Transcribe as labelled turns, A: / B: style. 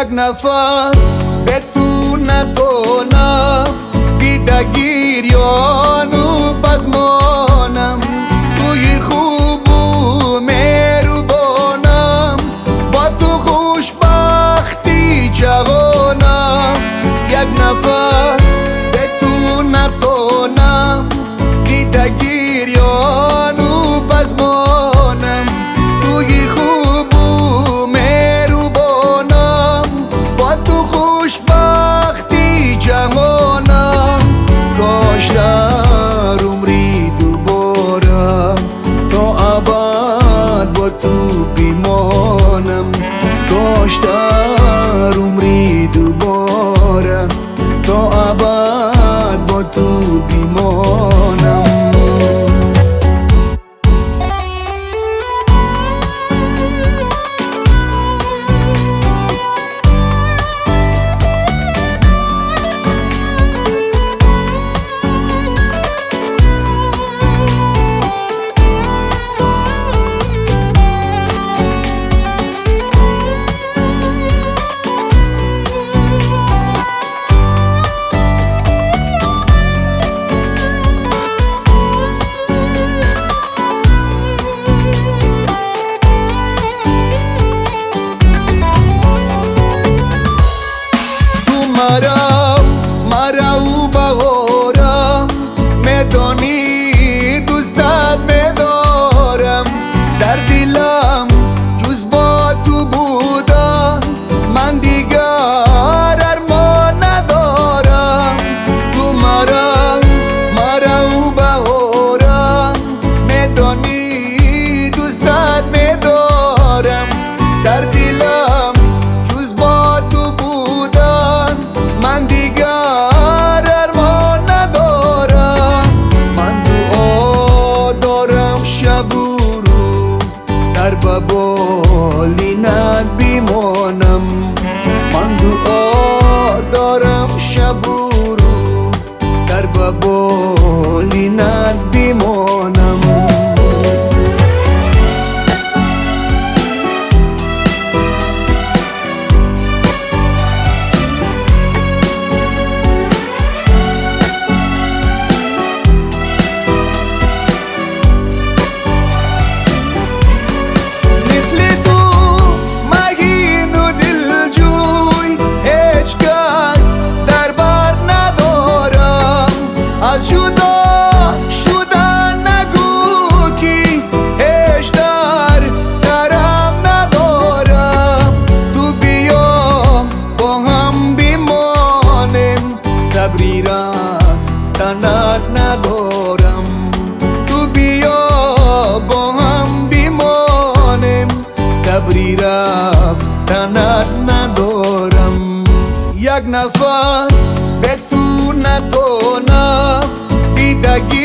A: یک نفس به تو نتونم بیدگیر یانو بزمانم توی خوب و مهربانم با تو خوشبختی جوانم یک نفس به تو نتونم بیدگیر یانو بزمانم توی خوب و مهربانم با تو خوشبختی جوانم کاش در عمری دوباره تا ابد با تو بمانم کاش در عمری دوباره تا ابد با تو بمانم مرا و بهارم میدانی دوستت میدارم در دلم جز با تو بودن من دیگر ارمان ندارم تو مرا و بهارم میدانی دوستت میدارم در دلم جز با تو بودن من دیگر ارمان ندارم من دعا دارم شب و روز سر به بالینت بمانم من دعا دارم شب و روز سر به بالینت بمانم از جدا شدن نگو که هیچ در سرم ندارم تو بیا با هم بمانیم صبری رفتنت ندارم تو بیا با هم بمانیم صبری رفتنت ندارم یک نفس به تو نتونم بیدگیر